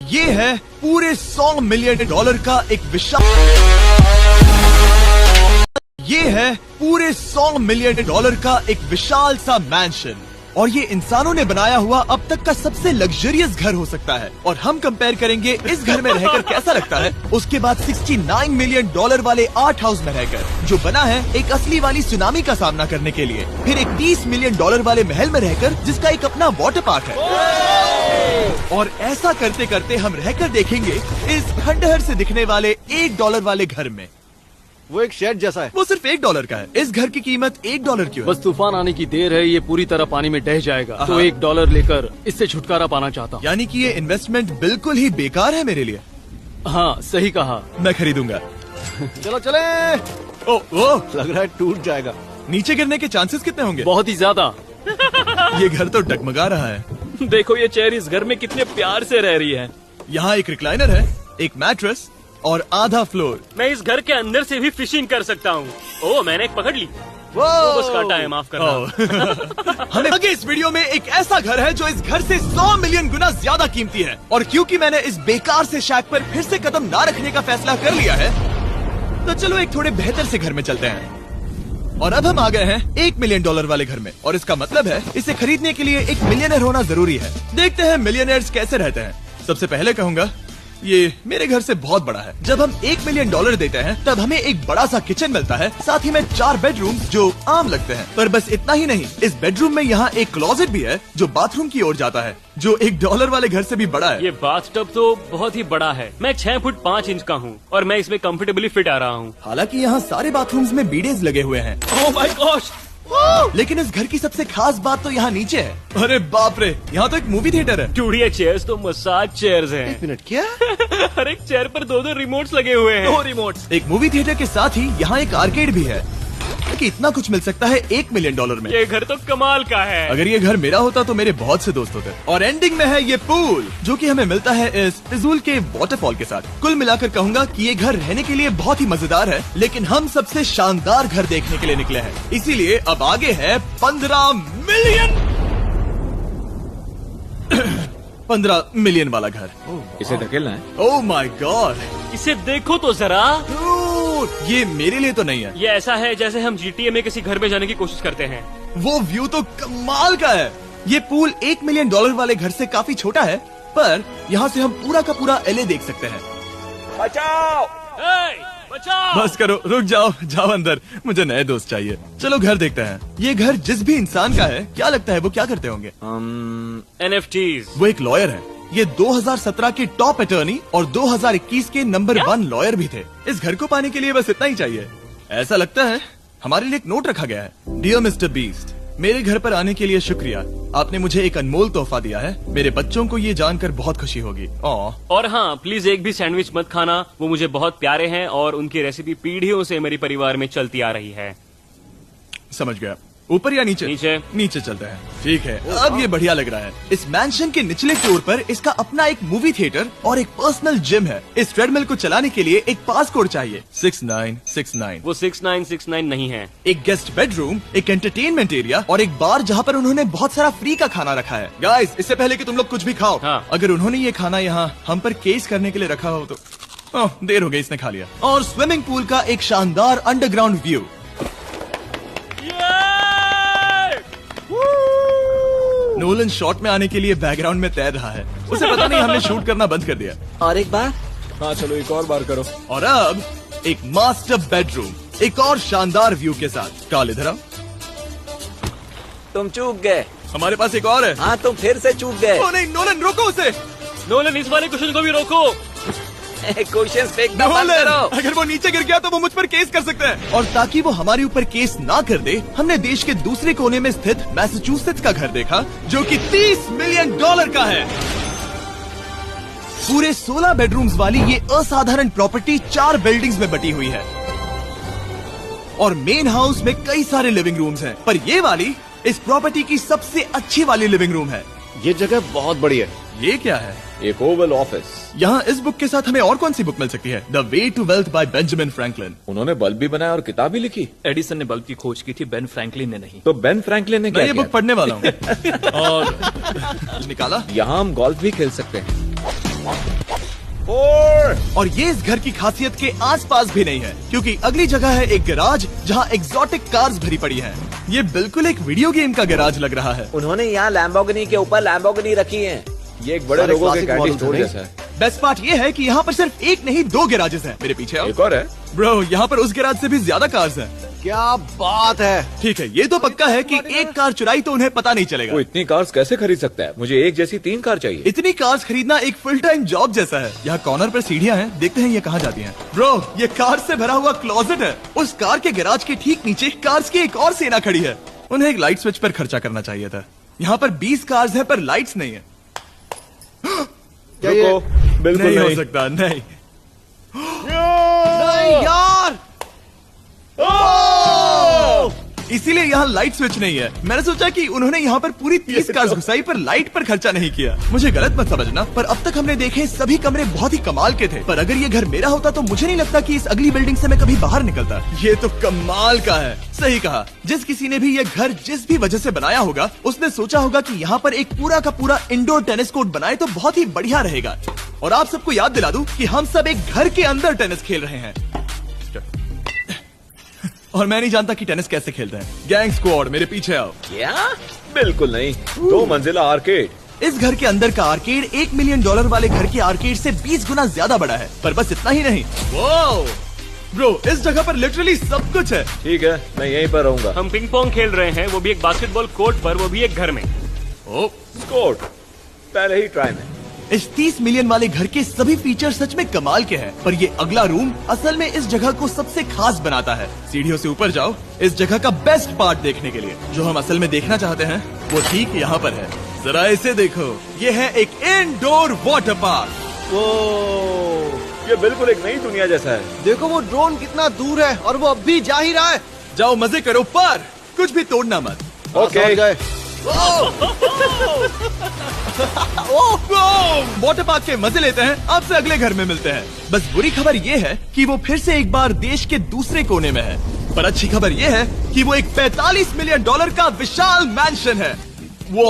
ये है पूरे $100 मिलियन का एक विशाल, ये है पूरे $100 मिलियन का एक विशाल सा मैंशन, और ये इंसानों ने बनाया हुआ अब तक का सबसे लग्जरियस घर हो सकता है। और हम कंपेयर करेंगे इस घर में रहकर कैसा लगता है उसके बाद $69 मिलियन वाले आर्ट हाउस में रहकर, जो बना है एक असली वाली सुनामी का सामना करने के लिए। फिर एक $30 मिलियन वाले महल में रहकर जिसका एक अपना वाटर पार्क है। और ऐसा करते करते हम रहकर देखेंगे इस खंडहर से दिखने वाले $1 वाले घर में। वो एक शेड जैसा है। वो सिर्फ $1 का है। इस घर की कीमत $1 क्यों है? बस तूफान आने की देर है, ये पूरी तरह पानी में ढह जाएगा, तो $1 लेकर इससे छुटकारा पाना चाहता हूँ। यानी कि ये इन्वेस्टमेंट बिल्कुल ही बेकार है मेरे लिए। हाँ सही कहा। मैं खरीदूंगा। चलो चले। ओ, लग रहा है टूट जाएगा। नीचे गिरने के चांसेस कितने होंगे? बहुत ही ज्यादा। ये घर तो डगमगा रहा है। देखो ये चेयर इस घर में कितने प्यार से रह रही है। यहाँ एक रिक्लाइनर है, एक मैट्रेस और आधा फ्लोर। मैं इस घर के अंदर से भी फिशिंग कर सकता हूँ। ओह मैंने एक पकड़ ली। वो बस काटा है, माफ करना। हमें आगे इस वीडियो में एक ऐसा घर है जो इस घर से 100 मिलियन गुना ज्यादा कीमती है। और क्योंकि मैंने इस बेकार से शैक पर फिर से कदम ना रखने का फैसला कर लिया है, तो चलो एक थोड़े बेहतर से घर में चलते हैं। और अब हम आ गए हैं $1 मिलियन वाले घर में, और इसका मतलब है इसे खरीदने के लिए एक मिलियनर होना जरूरी है। देखते हैं मिलियनर्स कैसे रहते हैं। सबसे पहले कहूंगा ये मेरे घर से बहुत बड़ा है। जब हम $1 मिलियन देते हैं तब हमें एक बड़ा सा किचन मिलता है, साथ ही में 4 बेडरूम जो आम लगते हैं। पर बस इतना ही नहीं, इस बेडरूम में यहाँ एक क्लोजेट भी है जो बाथरूम की ओर जाता है, जो $1 वाले घर से भी बड़ा है। ये बाथटब तो बहुत ही बड़ा है। मैं 6 फुट 5 इंच का हूँ और मैं इसमें कंफर्टेबली फिट आ रहा हूँ। हालांकि यहाँ सारे बाथरूम्स में बीडेज लगे हुए हैं। Oh my gosh! लेकिन इस घर की सबसे खास बात तो यहाँ नीचे है। अरे बाप रे, यहाँ तो एक मूवी थिएटर है। टूडिया चेयर्स तो मसाज चेयर्स हैं। 1 मिनट क्या? हर एक चेयर पर 2 रिमोट्स लगे हुए हैं। 2 रिमोट्स। एक मूवी थिएटर के साथ ही यहाँ एक आर्केड भी है। कि इतना कुछ मिल सकता है $1 मिलियन में। ये घर तो कमाल का है। अगर ये घर मेरा होता तो मेरे बहुत से दोस्त होते। और एंडिंग में है ये पूल, जो कि हमें मिलता है इस फिजूल के वाटरफॉल के साथ। कुल मिलाकर कहूंगा कि ये घर रहने के लिए बहुत ही मजेदार है, लेकिन हम सबसे शानदार घर देखने के लिए निकले हैं, इसीलिए अब आगे है 15 मिलियन 15 मिलियन वाला घर। इसे धकेलना है। ओह माय गॉड, इसे देखो तो जरा। ये मेरे लिए तो नहीं है। ये ऐसा है जैसे हम GTA में किसी घर में जाने की कोशिश करते हैं। वो व्यू तो कमाल का है। ये पूल $1 मिलियन वाले घर से काफी छोटा है, पर यहाँ से हम पूरा का पूरा LA देख सकते हैं। बचाओ! बचाओ! बस करो, रुक जाओ, जाओ अंदर, मुझे नए दोस्त चाहिए। चलो घर देखते हैं। ये घर जिस भी इंसान का है, क्या लगता है वो क्या करते होंगे? NFTs। वो एक लॉयर है। ये 2017 के टॉप अटर्नी और 2021 के नंबर 1 लॉयर भी थे। इस घर को पाने के लिए बस इतना ही चाहिए। ऐसा लगता है हमारे लिए एक नोट रखा गया है। डियर मिस्टर बीस्ट, मेरे घर पर आने के लिए शुक्रिया। आपने मुझे एक अनमोल तोहफा दिया है। मेरे बच्चों को ये जानकर बहुत खुशी होगी। और हाँ, प्लीज एक भी सैंडविच मत खाना। वो मुझे बहुत प्यारे हैं और उनकी रेसिपी पीढ़ियों से मेरे परिवार में चलती आ रही है। समझ गया। ऊपर या नीचे? नीचे। नीचे चलते हैं। ठीक है, अब ये बढ़िया लग रहा है। इस मैंशन के निचले फ्लोर पर इसका अपना एक मूवी थिएटर और एक पर्सनल जिम है। इस ट्रेडमिल को चलाने के लिए एक पास कोड चाहिए, 6969। वो 6969 नहीं है। एक गेस्ट बेडरूम, एक एंटरटेनमेंट एरिया और एक बार जहाँ पर उन्होंने बहुत सारा फ्री का खाना रखा है। गाइस, इससे पहले कि तुम लोग कुछ भी खाओ, हाँ। अगर उन्होंने ये खाना यहाँ हम पर केस करने के लिए रखा हो तो देर हो गई, इसने खा लिया। और स्विमिंग पूल का एक शानदार अंडरग्राउंड व्यू। नोलन शॉट में आने के लिए बैकग्राउंड में तैर रहा है। उसे पता नहीं हमने शूट करना बंद कर दिया। और एक बार? हाँ चलो एक और बार करो। और अब एक मास्टर बेडरूम, एक और शानदार व्यू के साथ। काल इधर आओ। तुम चूक गए। हमारे पास एक और है। हाँ तुम फिर से चूक गए। ओ नहीं, नोलन रोको उसे। नोलन, इस वाले क्वेश्चन को भी रोको। क्वेश्चन फेंकना बंद नोलन, करो। अगर वो नीचे गिर गया तो वो मुझ पर केस कर सकते हैं। और ताकि वो हमारे ऊपर केस ना कर दे, हमने देश के दूसरे कोने में स्थित मैसाचुसेट्स का घर देखा, जो कि $30 मिलियन का है। पूरे 16 बेडरूम्स वाली ये असाधारण प्रॉपर्टी 4 बिल्डिंग्स में बटी हुई है। और मेन हाउस में कई सारे लिविंग रूम्स हैं, पर ये वाली इस प्रॉपर्टी की सबसे अच्छी वाली लिविंग रूम है। ये जगह बहुत बड़ी है। ये क्या है? एक ओवल ऑफिस। यहाँ इस बुक के साथ हमें और कौन सी बुक मिल सकती है? The way to wealth by Benjamin Franklin. उन्होंने बल्ब भी बनाया और किताब भी लिखी। एडिसन ने बल्ब की खोज की थी, बेन फ्रैंकलिन ने नहीं। तो बेन फ्रैंकलिन ने मैं क्या ये किया? बुक पढ़ने वाला हूँ। और निकाला। यहाँ हम गोल्फ भी खेल सकते हैं। 4। और ये इस घर की खासियत के आसपास भी नहीं है, क्योंकि अगली जगह है एक गैराज जहाँ एग्जॉटिक कार्स भरी पड़ी हैं। ये बिल्कुल एक वीडियो गेम का गैराज लग रहा है। उन्होंने यहाँ लैम्बोर्गिनी के ऊपर लैम्बोर्गिनी रखी है। ये एक बड़े सारे लोगों के classic कैंटीन models स्टोर हैं, जैसा है। बेस्ट पार्ट ये है कि यहाँ पर सिर्फ एक नहीं 2 गैराजेस हैं। मेरे पीछे आओ। एक और है। ब्रो, यहाँ पर उस गैराज से भी ज्यादा कार्स हैं। क्या बात है। ठीक है, ये तो पक्का है कि एक कार चुराई तो उन्हें पता नहीं चलेगा। वो इतनी कार्स कैसे खरीद सकता है? मुझे एक जैसी 3 कार चाहिए। इतनी कार्स खरीदना एक फुल टाइम जॉब जैसा है। यहाँ कॉर्नर पर सीढ़ियाँ हैं, देखते हैं ये कहाँ जाती हैं। ब्रो, ये कार से भरा हुआ क्लोजेट है। उस कार के गैराज के ठीक नीचे कार्स की एक और सेना खड़ी है। उन्हें एक लाइट स्विच पर खर्चा करना चाहिए था। यहाँ पर 20 कार्स हैं पर लाइट्स नहीं है। क्या ये रुको, बिल्कुल नहीं हो नहीं। सकता, नहीं। नहीं यार। इसीलिए यहाँ लाइट स्विच नहीं है। मैंने सोचा कि उन्होंने यहाँ पर पूरी 30 कार्स घुसाई पर लाइट पर खर्चा नहीं किया। मुझे गलत मत समझना, पर अब तक हमने देखे सभी कमरे बहुत ही कमाल के थे। पर अगर ये घर मेरा होता तो मुझे नहीं लगता कि इस अगली बिल्डिंग से मैं कभी बाहर निकलता। ये तो कमाल का है। सही कहा। जिस किसी ने भी ये घर जिस भी वजह से बनाया होगा, उसने सोचा होगा कि यहाँ पर एक पूरा का पूरा इंडोर टेनिस कोर्ट बनाए तो बहुत ही बढ़िया रहेगा। और आप सबको याद दिला दूं कि हम सब एक घर के अंदर टेनिस खेल रहे हैं। और मैं नहीं जानता कि टेनिस कैसे खेलते हैं। गैंग स्क्वाड, मेरे पीछे आओ। क्या? बिल्कुल नहीं। 2 मंजिला आर्केड। इस घर के अंदर का आर्केड $1 मिलियन वाले घर के आर्केड से 20 गुना ज्यादा बड़ा है। पर बस इतना ही नहीं। वाओ ब्रो, इस जगह पर लिटरली सब कुछ है। ठीक है, मैं यहीं पर रहूंगा। हम पिंग पोंग खेल रहे हैं, वो भी एक बास्केटबॉल कोर्ट पर, वो भी एक घर में। ओ, स्कोर पहले ही ट्राई में। इस 30 मिलियन वाले घर के सभी फीचर सच में कमाल के हैं। पर ये अगला रूम असल में इस जगह को सबसे खास बनाता है। सीढ़ियों से ऊपर जाओ इस जगह का बेस्ट पार्ट देखने के लिए। जो हम असल में देखना चाहते हैं वो ठीक यहाँ पर है। जरा इसे देखो, ये है एक इंडोर वाटर पार्क। ये बिल्कुल एक नई दुनिया जैसा है। देखो वो ड्रोन कितना दूर है और वो अब भी जा ही रहा है। जाओ मजे करो, पर कुछ भी तोड़ना मत। ओके। समझ गए। वाटर पार्क के मजे लेते हैं। आपसे अगले घर में मिलते हैं। बस बुरी खबर ये है कि वो फिर से एक बार देश के दूसरे कोने में है। पर अच्छी खबर ये है कि वो एक $45 मिलियन का विशाल मैंशन है। वो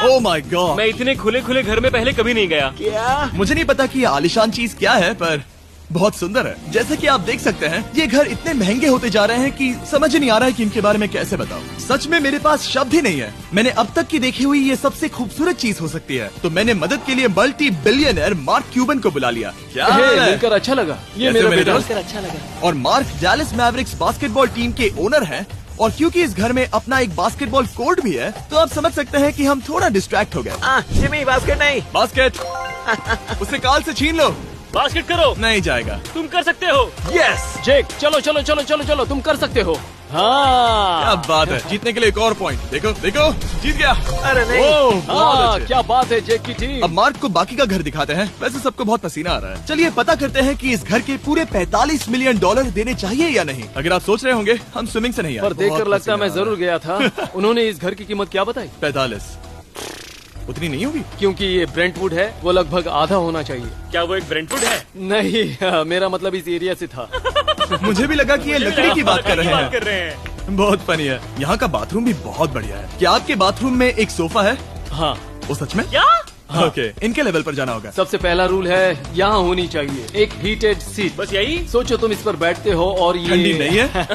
ओह माय गॉड। मैं इतने खुले खुले घर में पहले कभी नहीं गया। क्या? मुझे नहीं पता कि ये आलिशान चीज क्या है, पर बहुत सुंदर है। जैसे कि आप देख सकते हैं, ये घर इतने महंगे होते जा रहे हैं कि समझ नहीं आ रहा है कि इनके बारे में कैसे बताऊं। सच में मेरे पास शब्द ही नहीं है। मैंने अब तक की देखी हुई ये सबसे खूबसूरत चीज हो सकती है। तो मैंने मदद के लिए मल्टी बिलियनर मार्क क्यूबन को बुला लिया। क्या हे, हाल है? मिलकर अच्छा लगा। ये कैसे मेरा मेरे बेटा। दोस्त? अच्छा लगा। और mark Dallas Mavericks basketball team के ओनर हैं। और क्योंकि इस घर में अपना एक बास्केटबॉल कोर्ट भी है, तो आप समझ सकते हैं कि हम थोड़ा डिस्ट्रैक्ट हो गए। जिमी बास्केट नहीं। बास्केट उसे काल से छीन लो। बास्केट करो, नहीं जाएगा। तुम कर सकते हो। यस, जेक, चलो चलो चलो चलो चलो, तुम कर सकते हो। हाँ क्या बात है। जीतने के लिए एक और पॉइंट। देखो देखो, जीत गया। अरे नहीं। ओह, बहुत हाँ, अच्छे। क्या बात है जेक की टीम। अब मार्क को बाकी का घर दिखाते हैं। वैसे सबको बहुत पसीना आ रहा है। चलिए पता करते हैं कि इस घर के पूरे $45 मिलियन देने चाहिए या नहीं। अगर आप सोच रहे होंगे हम स्विमिंग से नहीं आए, पर देखकर बहुत लगता मैं पसीना आ जरूर गया था। उन्होंने इस घर की कीमत क्या बताई? रहा है। 45 उतनी नहीं होगी। क्योंकि ये ब्रेंटवुड है, वो लगभग आधा होना चाहिए। क्या वो एक ब्रेंटवुड है? नहीं, मेरा मतलब इस एरिया से था। मुझे भी लगा कि ये लकड़ी की बात कर रहे बात कर हैं। रहे हैं। बहुत फनी है। यहाँ का बाथरूम भी बहुत बढ़िया है। क्या आपके बाथरूम में एक सोफा है? हाँ, वो सच में? क्या? ओके, इनके लेवल पर जाना होगा। सबसे पहला रूल है यहाँ होनी चाहिए एक हीटेड सीट। बस यही? सोचो तुम इस पर बैठते हो और ये ठंडी नहीं है।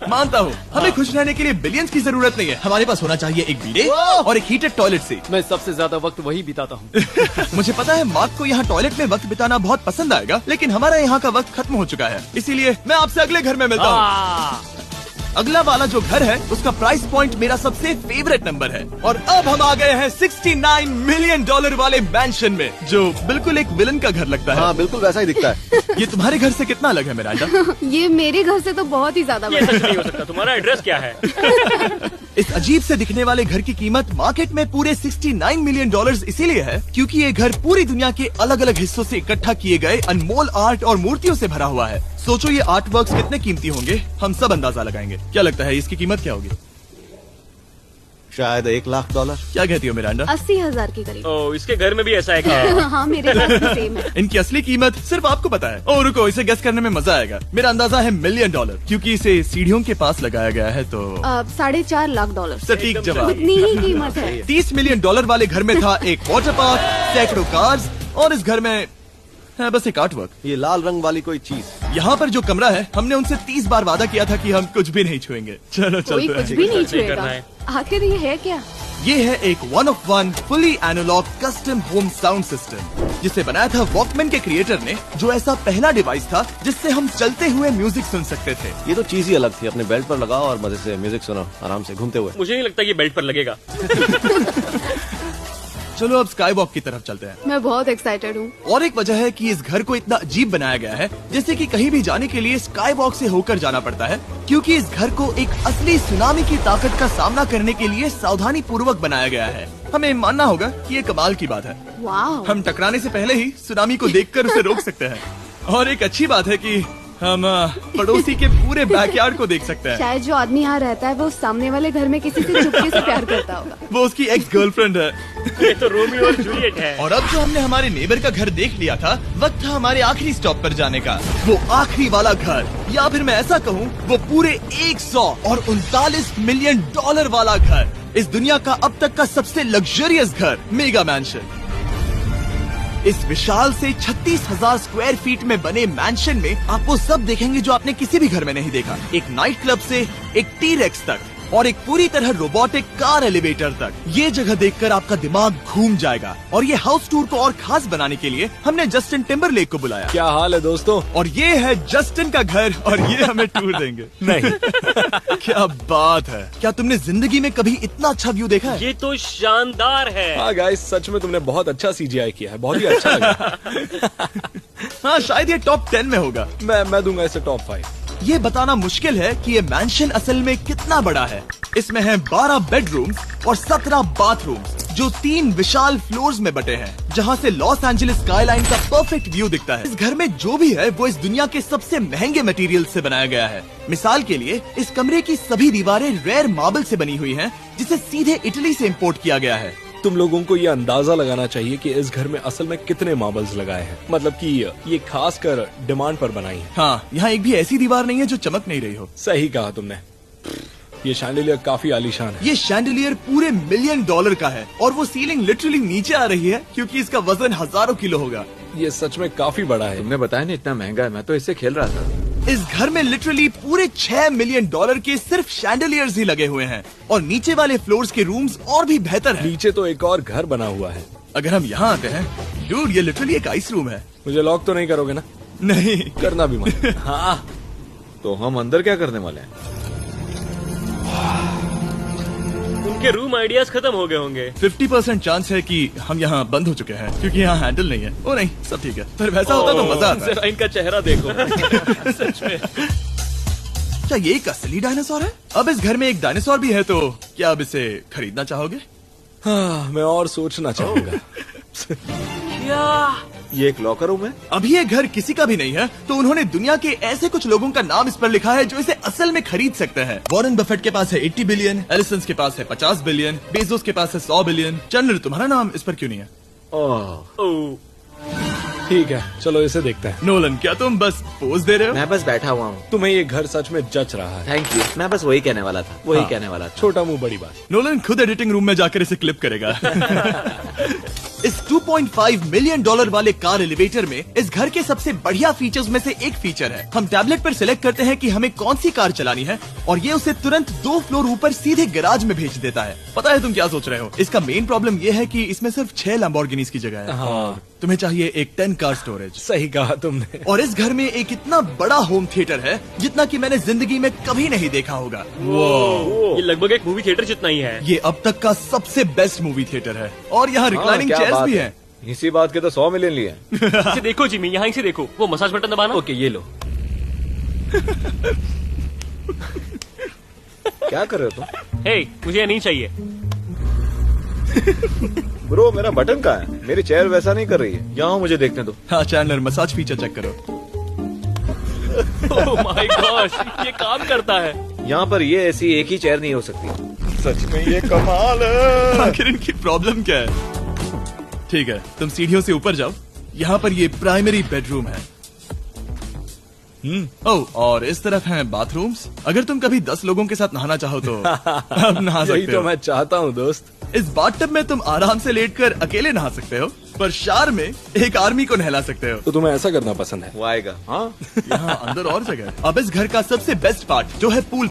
मानता हूँ, हमें खुश रहने के लिए बिलियंस की जरूरत नहीं है। हमारे पास होना चाहिए एक बीडे और एक हीटेड टॉयलेट सीट। मैं सबसे ज्यादा वक्त वही बिताता हूँ। मुझे पता है मार्क को यहाँ टॉयलेट में वक्त बिताना बहुत पसंद आएगा, लेकिन हमारा यहाँ का वक्त खत्म हो चुका है। इसीलिए मैं आपसे अगले घर में मिलता हूँ। अगला वाला जो घर है उसका प्राइस पॉइंट मेरा सबसे फेवरेट नंबर है। और अब हम आ गए हैं $69 मिलियन वाले मैंशन में, जो बिल्कुल एक विलन का घर लगता है। हाँ बिल्कुल वैसा ही दिखता है। ये तुम्हारे घर से कितना अलग है मिरांडा? ये मेरे घर से तो बहुत ही ज्यादा ये बड़ा सच नहीं हो सकता। तुम्हारा एड्रेस क्या है? इस अजीब से दिखने वाले घर की कीमत मार्केट में पूरे $69 मिलियन इसीलिए है क्योंकि ये घर पूरी दुनिया के अलग अलग हिस्सों से इकट्ठा किए गए अनमोल आर्ट और मूर्तियों से भरा हुआ है। सोचो ये आर्ट वर्क्स कितने कीमती होंगे, हम सब अंदाजा लगाएंगे। क्या लगता है इसकी कीमत क्या होगी? शायद $1 लाख। क्या कहती हो मिरांडा? 80,000 के करीब। ओ, इसके घर में भी ऐसा है क्या? हाँ मेरे घर भी सेम है। इनकी असली कीमत सिर्फ आपको पता है। ओ रुको, इसे गेस करने में मजा आएगा। मेरा अंदाजा है $1 मिलियन, क्योंकि इसे सीढ़ियों के पास लगाया गया है। तो $4.5 लाख। सटीक जवाब। उतनी ही कीमत है। $30 मिलियन वाले घर में था एक वाटर पार्क, सैकड़ों कार्स और इस घर में है बस एक आर्ट वर्क। ये लाल रंग वाली कोई चीज। यहाँ पर जो कमरा है, हमने उनसे 30 बार वादा किया था कि हम कुछ भी नहीं छुएंगे। चलो कोई चलते कुछ हैं। भी नहीं सही करना छुएगा। है। आखिर ये है क्या? ये है एक 1 of 1 fully analogue custom home sound system, जिसे बनाया था वॉकमैन के क्रिएटर ने, जो ऐसा पहला डिवाइस था जिससे हम चलते हुए म्यूजिक सुन सकते थे। ये तो चीज ही अलग थी। अपने बेल्ट पर लगाओ और मजे से म्यूजिक सुनो आराम से घूमते हुए। मुझे नहीं लगता ये बेल्ट पर लगेगा। चलो अब स्काई वॉक की तरफ चलते हैं। मैं बहुत एक्साइटेड हूँ। और एक वजह है कि इस घर को इतना अजीब बनाया गया है, जैसे कि कहीं भी जाने के लिए स्काई वॉक से होकर जाना पड़ता है, क्योंकि इस घर को एक असली सुनामी की ताकत का सामना करने के लिए सावधानी पूर्वक बनाया गया है। हमें मानना होगा कि ये कमाल की बात है। वाह। हम टकराने से पहले ही सुनामी को देखकर उसे रोक सकते हैं। और एक अच्छी बात है कि हम पड़ोसी के पूरे बैकयार्ड को देख सकते हैं। शायद जो आदमी यहाँ रहता है वो सामने वाले घर में किसी से चुपके से प्यार करता होगा। वो उसकी एक्स गर्लफ्रेंड है। ये तो रोमियो और जूलियट है। और अब जो हमने हमारे नेबर का घर देख लिया था, वक्त था हमारे आखिरी स्टॉप पर जाने का। वो आखिरी वाला घर, या फिर मैं ऐसा कहूँ, वो पूरे 139 मिलियन डॉलर वाला घर। इस दुनिया का अब तक का सबसे लग्जरियस घर, मेगा मैंशन। इस विशाल से 36,000 स्क्वायर फीट में बने मैंशन में आप वो सब देखेंगे जो आपने किसी भी घर में नहीं देखा। एक नाइट क्लब से एक टी-रेक्स तक और एक पूरी तरह रोबोटिक कार एलिवेटर तक। ये जगह देखकर आपका दिमाग घूम जाएगा। और ये हाउस टूर को और खास बनाने के लिए हमने जस्टिन टिम्बरलेक को बुलाया। क्या हाल है दोस्तों? और ये है जस्टिन का घर और ये हमें टूर देंगे। नहीं। क्या बात है! क्या तुमने जिंदगी में कभी इतना अच्छा व्यू देखा है? ये तो शानदार है। हाँ गाइस, सच में तुमने बहुत अच्छा CGI किया है। बहुत ही अच्छा लगा। हाँ, शायद ये टॉप 10 में होगा। मैं दूंगा इसे टॉप 5। ये बताना मुश्किल है कि ये मैंशन असल में कितना बड़ा है। इसमें है 12 बेडरूम्स और 17 बाथरूम्स, जो 3 विशाल फ्लोर्स में बटे हैं, जहाँ से लॉस एंजलिस स्काईलाइन का परफेक्ट व्यू दिखता है। इस घर में जो भी है वो इस दुनिया के सबसे महंगे मटेरियल से बनाया गया है। मिसाल के लिए, इस कमरे की सभी दीवारें रेयर मार्बल से बनी हुई हैं, जिसे सीधे इटली से इम्पोर्ट किया गया है। तुम लोगों को ये अंदाजा लगाना चाहिए कि इस घर में असल में कितने मार्बल्स लगाए हैं। मतलब कि ये खास कर डिमांड पर बनाई है। हाँ, यहाँ एक भी ऐसी दीवार नहीं है जो चमक नहीं रही हो। सही कहा तुमने। ये शैंडिलियर काफी आलीशान है। ये शैंडिलियर पूरे $1 मिलियन का है और वो सीलिंग लिटरली नीचे आ रही है, क्योंकि इसका वजन हजारों किलो होगा। ये सच में काफी बड़ा है। तुमने बताया ना इतना महंगा है, मैं तो इससे खेल रहा था। इस घर में लिटरली पूरे $6 मिलियन के सिर्फ शैंडिलियर्स ही लगे हुए हैं। और नीचे वाले फ्लोर्स के रूम्स और भी बेहतर हैं। नीचे तो एक और घर बना हुआ है। अगर हम यहाँ आते हैं, डूड, ये लिटरली एक आइस रूम है। मुझे लॉक तो नहीं करोगे ना? नहीं करना भी मत। हाँ, तो हम अंदर क्या करने वाले हैं? उनके रूम आइडियाज खत्म हो गए होंगे। 50% चांस है कि हम यहाँ बंद हो चुके हैं, क्योंकि यहाँ हैंडल नहीं है। ओ नहीं, सब ठीक है। पर वैसा होता तो मजा आता। जरा इनका चेहरा देखो। सच में। क्या ये एक असली डायनासोर है? अब इस घर में एक डायनासोर भी है, तो क्या अब इसे खरीदना चाहोगे? हाँ, मैं और सोचना चाहूंगा। ये एक लॉकर रूम है? अभी ये घर किसी का भी नहीं है, तो उन्होंने दुनिया के ऐसे कुछ लोगों का नाम इस पर लिखा है जो इसे असल में खरीद सकते हैं। वॉरेन बफेट के पास है 80 बिलियन, एलिसन के पास है 50 बिलियन, बेजोस के पास है 100 बिलियन। चैंडलर, तुम्हारा नाम इस पर क्यों नहीं है? ओह, ठीक है, चलो इसे देखते हैं। नोलन, क्या तुम बस पोज दे रहे हो? मैं बस बैठा हुआ हूँ। तुम्हें ये घर सच में जच रहा है। Thank you. मैं बस वही कहने वाला था। वही हाँ। कहने वाला था। छोटा मुंह बड़ी बात। नोलन खुद एडिटिंग रूम में जाकर इसे क्लिप करेगा। इस $2.5 मिलियन वाले कार एलिवेटर में इस घर के सबसे बढ़िया फीचर्स में से एक फीचर है। हम टैबलेट पर सिलेक्ट करते हैं कि हमें कौन सी कार चलानी है, और ये उसे तुरंत 2 फ्लोर ऊपर सीधे गैराज में भेज देता है। पता है तुम क्या सोच रहे हो? इसका मेन प्रॉब्लम ये है कि इसमें सिर्फ 6 लैम्बोर्गिनीज की जगह है। हाँ, तुम्हें चाहिए एक 10 कार स्टोरेज। सही कहा तुमने। और इस घर में एक इतना बड़ा होम थिएटर है जितना कि मैंने जिंदगी में कभी नहीं देखा होगा। ये लगभग एक मूवी थिएटर जितना ही है। ये अब तक का सबसे बेस्ट मूवी थिएटर है, और यहाँ रिक्लाइनिंग क्या चेयर्स बात भी है। हैं। इसी बात के तो 100 मिलियन लिए। इसे देखो जिमी, यहाँ इसे देखो। वो मसाज बटन दबाना। ओके, ये लो। क्या कर रहे हो तुम? हे, मुझे ये नहीं चाहिए। ब्रो, मेरा बटन कहाँ है? मेरी चेयर वैसा नहीं कर रही है। यहाँ मुझे देखने दो। हाँ चैंडलर, मसाज फीचर चेक करो। ओह माय गॉश, ये काम करता है। यहाँ पर ये ऐसी एक ही चेयर नहीं हो सकती। सच में ये कमाल है। आखिर इनकी प्रॉब्लम क्या है? ठीक है, तुम सीढ़ियों से ऊपर जाओ। यहाँ पर ये प्राइमरी बेडरूम है। ओह, और इस तरफ हैं बाथरूम्स। अगर तुम कभी 10 लोगों के साथ नहाना चाहो तो अब नहा यही सकते तो हो। मैं चाहता हूँ दोस्त। इस बाथटब में तुम आराम से लेटकर अकेले नहा सकते हो। पर शार में एक आर्मी को नहला सकते हो। तो तुम्हें ऐसा करना पसंद है? वो आएगा। हाँ। यहाँ अंदर और जगह है। अब इस घर का सबसे बेस्ट पार्ट जो है पूल।